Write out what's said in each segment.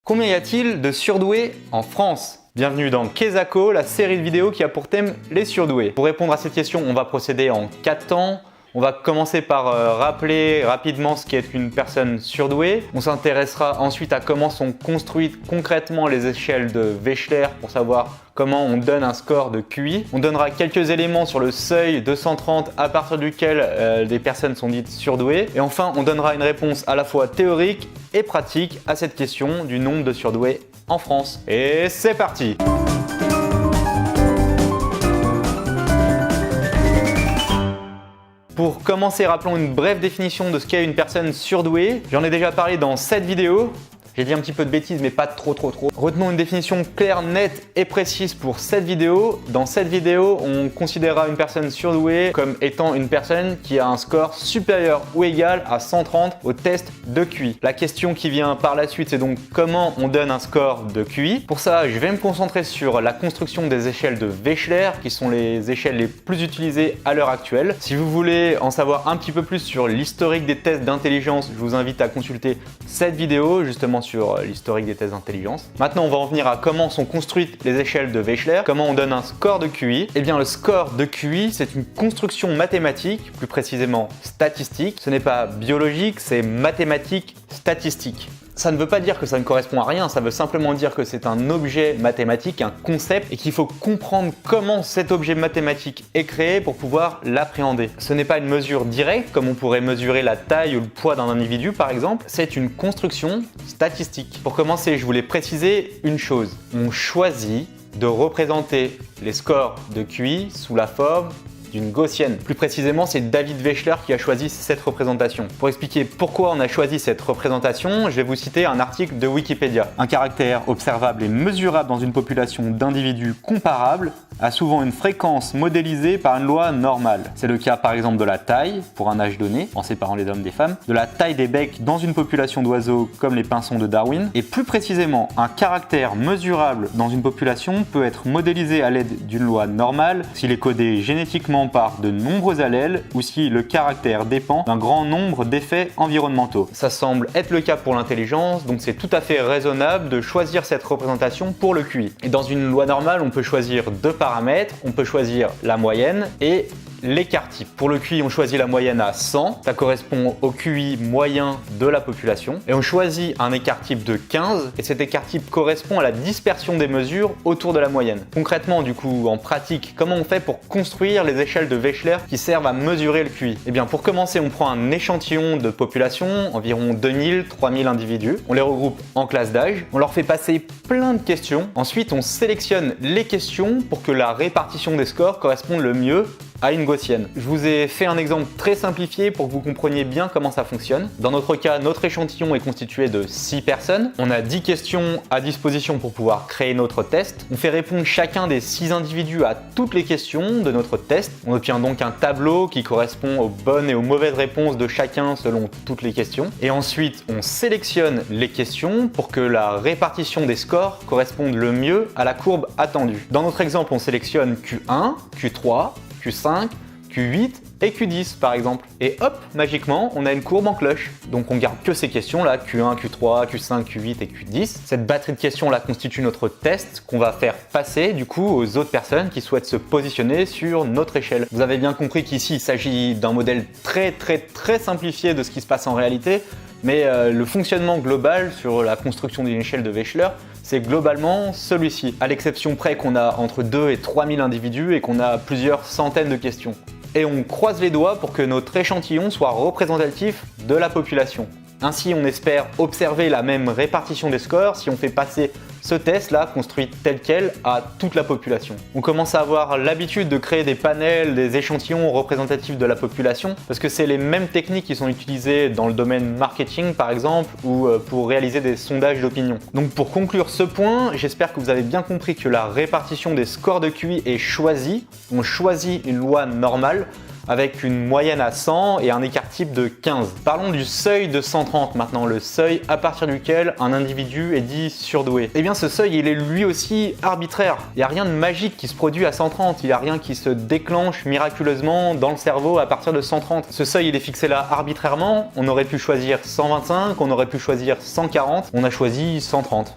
Combien y a-t-il de surdoués en France? Bienvenue dans Kezako, la série de vidéos qui a pour thème les surdoués. Pour répondre à cette question, on va procéder en 4 temps. On va commencer par rappeler rapidement ce qu'est une personne surdouée. On s'intéressera ensuite à comment sont construites concrètement les échelles de Wechsler pour savoir comment on donne un score de QI. On donnera quelques éléments sur le seuil de 130 à partir duquel des personnes sont dites surdouées. Et enfin, on donnera une réponse à la fois théorique et pratique à cette question du nombre de surdoués en France. Et c'est parti! Pour commencer, rappelons une brève définition de ce qu'est une personne surdouée. J'en ai déjà parlé dans cette vidéo. J'ai dit un petit peu de bêtises, mais pas trop. Retenons une définition claire, nette et précise pour cette vidéo. Dans cette vidéo, on considérera une personne surdouée comme étant une personne qui a un score supérieur ou égal à 130 au test de QI. La question qui vient par la suite, c'est donc comment on donne un score de QI. Pour ça, je vais me concentrer sur la construction des échelles de Wechsler, qui sont les échelles les plus utilisées à l'heure actuelle. Si vous voulez en savoir un petit peu plus sur l'historique des tests d'intelligence, je vous invite à consulter cette vidéo, justement sur l'historique des tests d'intelligence. Maintenant, on va en venir à comment sont construites les échelles de Wechsler, comment on donne un score de QI. Eh bien, le score de QI, c'est une construction mathématique, plus précisément statistique. Ce n'est pas biologique, c'est mathématique statistique. Ça ne veut pas dire que ça ne correspond à rien, ça veut simplement dire que c'est un objet mathématique, un concept, et qu'il faut comprendre comment cet objet mathématique est créé pour pouvoir l'appréhender. Ce n'est pas une mesure directe, comme on pourrait mesurer la taille ou le poids d'un individu par exemple, c'est une construction statistique. Pour commencer, je voulais préciser une chose. On choisit de représenter les scores de QI sous la forme d'une gaussienne. Plus précisément, c'est David Wechsler qui a choisi cette représentation. Pour expliquer pourquoi on a choisi cette représentation, je vais vous citer un article de Wikipédia. Un caractère observable et mesurable dans une population d'individus comparables a souvent une fréquence modélisée par une loi normale. C'est le cas par exemple de la taille, pour un âge donné, en séparant les hommes des femmes, de la taille des becs dans une population d'oiseaux comme les pinsons de Darwin, et plus précisément, un caractère mesurable dans une population peut être modélisé à l'aide d'une loi normale s'il est codé génétiquement par de nombreux allèles ou si le caractère dépend d'un grand nombre d'effets environnementaux. Ça semble être le cas pour l'intelligence, donc c'est tout à fait raisonnable de choisir cette représentation pour le QI. Et dans une loi normale, on peut choisir deux paramètres, on peut choisir la moyenne et l'écart type. Pour le QI, on choisit la moyenne à 100, ça correspond au QI moyen de la population. Et on choisit un écart type de 15, et cet écart type correspond à la dispersion des mesures autour de la moyenne. Concrètement, du coup, en pratique, comment on fait pour construire les échelles de Wechsler qui servent à mesurer le QI? Eh bien, pour commencer, on prend un échantillon de population, environ 2000-3000 individus. On les regroupe en classes d'âge, on leur fait passer plein de questions. Ensuite, on sélectionne les questions pour que la répartition des scores corresponde le mieux à une gaussienne. Je vous ai fait un exemple très simplifié pour que vous compreniez bien comment ça fonctionne. Dans notre cas, notre échantillon est constitué de 6 personnes. On a 10 questions à disposition pour pouvoir créer notre test. On fait répondre chacun des 6 individus à toutes les questions de notre test. On obtient donc un tableau qui correspond aux bonnes et aux mauvaises réponses de chacun selon toutes les questions. Et ensuite, on sélectionne les questions pour que la répartition des scores corresponde le mieux à la courbe attendue. Dans notre exemple, on sélectionne Q1, Q3, Q5, Q8 et Q10 par exemple. Et hop, magiquement, on a une courbe en cloche. Donc on garde que ces questions là, Q1, Q3, Q5, Q8 et Q10. Cette batterie de questions là constitue notre test qu'on va faire passer du coup aux autres personnes qui souhaitent se positionner sur notre échelle. Vous avez bien compris qu'ici il s'agit d'un modèle très simplifié de ce qui se passe en réalité. Mais le fonctionnement global sur la construction d'une échelle de Wechsler, c'est globalement celui-ci, à l'exception près qu'on a entre 2 et 3000 individus et qu'on a plusieurs centaines de questions. Et on croise les doigts pour que notre échantillon soit représentatif de la population. Ainsi, on espère observer la même répartition des scores si on fait passer ce test-là, construit tel quel, à toute la population. On commence à avoir l'habitude de créer des panels, des échantillons représentatifs de la population, parce que c'est les mêmes techniques qui sont utilisées dans le domaine marketing, par exemple, ou pour réaliser des sondages d'opinion. Donc pour conclure ce point, j'espère que vous avez bien compris que la répartition des scores de QI est choisie. On choisit une loi normale avec une moyenne à 100 et un écart type de 15. Parlons du seuil de 130 maintenant, le seuil à partir duquel un individu est dit surdoué. Eh bien ce seuil, il est lui aussi arbitraire. Il n'y a rien de magique qui se produit à 130, il n'y a rien qui se déclenche miraculeusement dans le cerveau à partir de 130. Ce seuil, il est fixé là arbitrairement. On aurait pu choisir 125, on aurait pu choisir 140, on a choisi 130.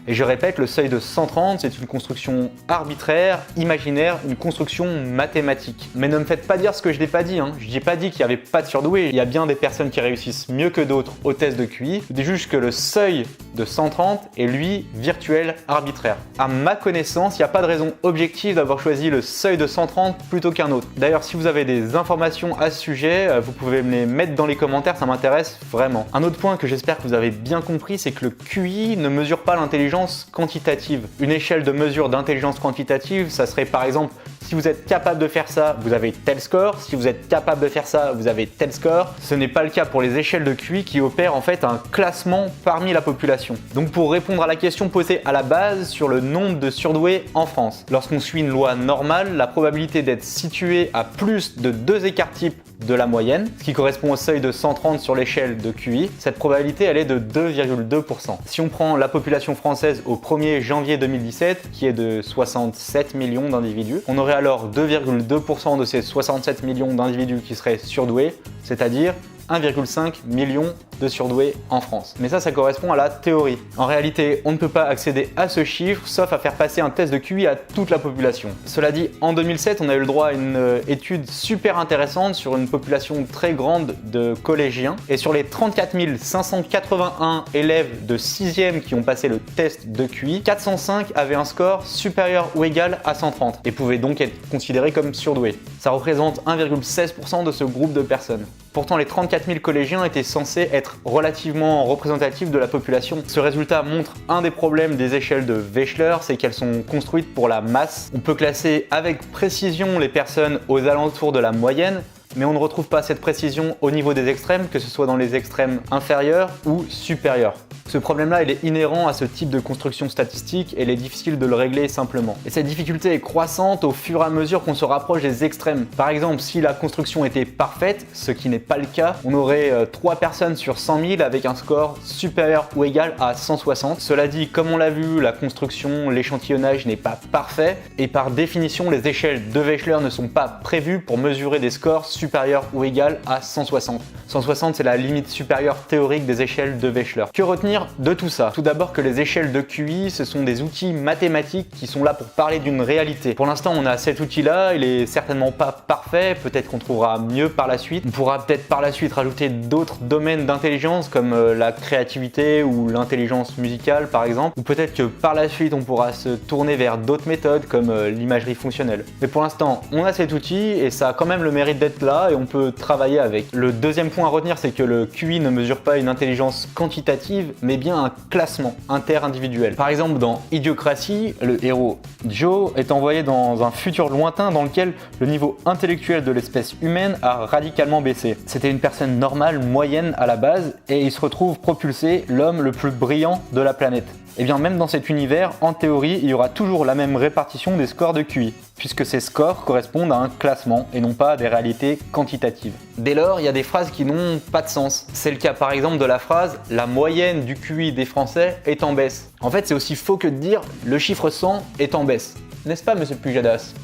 Et je répète, le seuil de 130, c'est une construction arbitraire, imaginaire, une construction mathématique. Mais ne me faites pas dire ce que je n'ai pas dit, hein. Je n'ai pas dit qu'il n'y avait pas de surdoués. Il y a bien des personnes qui réussissent mieux que d'autres au test de QI. Je dis juste que le seuil de 130 est lui virtuel, arbitraire. À ma connaissance, il n'y a pas de raison objective d'avoir choisi le seuil de 130 plutôt qu'un autre. D'ailleurs, si vous avez des informations à ce sujet, vous pouvez me les mettre dans les commentaires, ça m'intéresse vraiment. Un autre point que j'espère que vous avez bien compris, c'est que le QI ne mesure pas l'intelligence quantitative. Une échelle de mesure d'intelligence quantitative, ça serait par exemple, si vous êtes capable de faire ça, vous avez tel score. Si vous êtes capable de faire ça, vous avez tel score. Ce n'est pas le cas pour les échelles de QI qui opèrent en fait un classement parmi la population. Donc pour répondre à la question posée à la base sur le nombre de surdoués en France, lorsqu'on suit une loi normale, la probabilité d'être situé à plus de 2 écarts types de la moyenne, ce qui correspond au seuil de 130 sur l'échelle de QI, cette probabilité elle est de 2,2%. Si on prend la population française au 1er janvier 2017, qui est de 67 millions d'individus, on aurait alors 2,2% de ces 67 millions d'individus qui seraient surdoués, c'est-à-dire 1,5 million de surdoués en France. Mais ça correspond à la théorie. En réalité, on ne peut pas accéder à ce chiffre sauf à faire passer un test de QI à toute la population. Cela dit, en 2007, on a eu le droit à une étude super intéressante sur une population très grande de collégiens. Et sur les 34 581 élèves de 6e qui ont passé le test de QI, 405 avaient un score supérieur ou égal à 130 et pouvaient donc être considérés comme surdoués. Ça représente 1,16% de ce groupe de personnes. Pourtant, les 34 000 collégiens étaient censés être relativement représentatifs de la population. Ce résultat montre un des problèmes des échelles de Wechsler, c'est qu'elles sont construites pour la masse. On peut classer avec précision les personnes aux alentours de la moyenne, mais on ne retrouve pas cette précision au niveau des extrêmes, que ce soit dans les extrêmes inférieurs ou supérieurs. Ce problème-là, il est inhérent à ce type de construction statistique et il est difficile de le régler simplement. Et cette difficulté est croissante au fur et à mesure qu'on se rapproche des extrêmes. Par exemple, si la construction était parfaite, ce qui n'est pas le cas, on aurait 3 personnes sur 100 000 avec un score supérieur ou égal à 160. Cela dit, comme on l'a vu, la construction, l'échantillonnage n'est pas parfait et par définition, les échelles de Wechsler ne sont pas prévues pour mesurer des scores supérieurs ou égal à 160. 160, c'est la limite supérieure théorique des échelles de Wechsler. Que retenir de tout ça? Tout d'abord que les échelles de QI, ce sont des outils mathématiques qui sont là pour parler d'une réalité. Pour l'instant, on a cet outil-là, il est certainement pas parfait, peut-être qu'on trouvera mieux par la suite. On pourra peut-être par la suite rajouter d'autres domaines d'intelligence comme la créativité ou l'intelligence musicale par exemple, ou peut-être que par la suite on pourra se tourner vers d'autres méthodes comme l'imagerie fonctionnelle. Mais pour l'instant, on a cet outil et ça a quand même le mérite d'être là et on peut travailler avec. Le deuxième point à retenir, c'est que le QI ne mesure pas une intelligence quantitative, mais bien un classement interindividuel. Par exemple, dans Idiocratie, le héros Joe est envoyé dans un futur lointain dans lequel le niveau intellectuel de l'espèce humaine a radicalement baissé. C'était une personne normale, moyenne à la base, et il se retrouve propulsé, l'homme le plus brillant de la planète. Et bien même dans cet univers, en théorie, il y aura toujours la même répartition des scores de QI, puisque ces scores correspondent à un classement et non pas à des réalités quantitatives. Dès lors, il y a des phrases qui n'ont pas de sens. C'est le cas par exemple de la phrase « la moyenne du QI des Français est en baisse ». En fait, c'est aussi faux que de dire « le chiffre 100 est en baisse ». N'est-ce pas, monsieur Pujadas?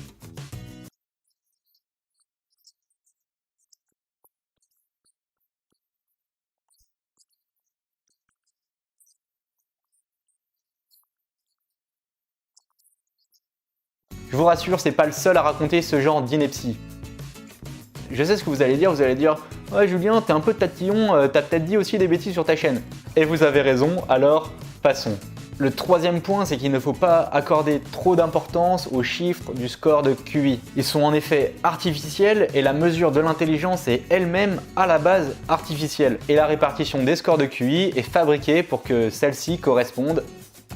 Je vous rassure, c'est pas le seul à raconter ce genre d'ineptie. Je sais ce que vous allez dire « Ouais Julien, t'es un peu tatillon, t'as peut-être dit aussi des bêtises sur ta chaîne. » Et vous avez raison, alors passons. Le troisième point, c'est qu'il ne faut pas accorder trop d'importance aux chiffres du score de QI. Ils sont en effet artificiels et la mesure de l'intelligence est elle-même à la base artificielle. Et la répartition des scores de QI est fabriquée pour que celle-ci corresponde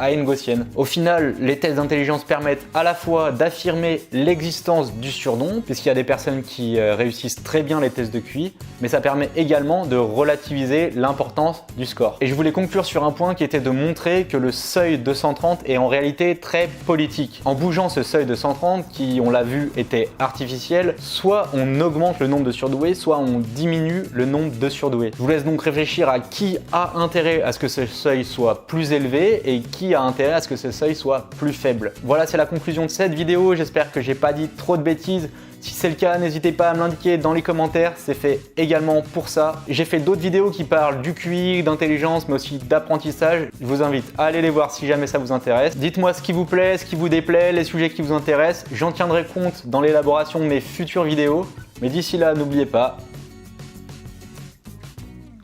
à une gaussienne. Au final, les tests d'intelligence permettent à la fois d'affirmer l'existence du surnom, puisqu'il y a des personnes qui réussissent très bien les tests de QI, mais ça permet également de relativiser l'importance du score. Et je voulais conclure sur un point qui était de montrer que le seuil de 130 est en réalité très politique. En bougeant ce seuil de 130, qui on l'a vu était artificiel, soit on augmente le nombre de surdoués, soit on diminue le nombre de surdoués. Je vous laisse donc réfléchir à qui a intérêt à ce que ce seuil soit plus élevé et qui a intérêt à ce que ce seuil soit plus faible. Voilà, c'est la conclusion de cette vidéo. J'espère que j'ai pas dit trop de bêtises. Si c'est le cas, n'hésitez pas à me l'indiquer dans les commentaires, c'est fait également pour ça. J'ai fait d'autres vidéos qui parlent du QI, d'intelligence, mais aussi d'apprentissage. Je vous invite à aller les voir si jamais ça vous intéresse. Dites-moi ce qui vous plaît, ce qui vous déplaît, les sujets qui vous intéressent. J'en tiendrai compte dans l'élaboration de mes futures vidéos. Mais d'ici là, n'oubliez pas,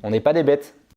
on n'est pas des bêtes.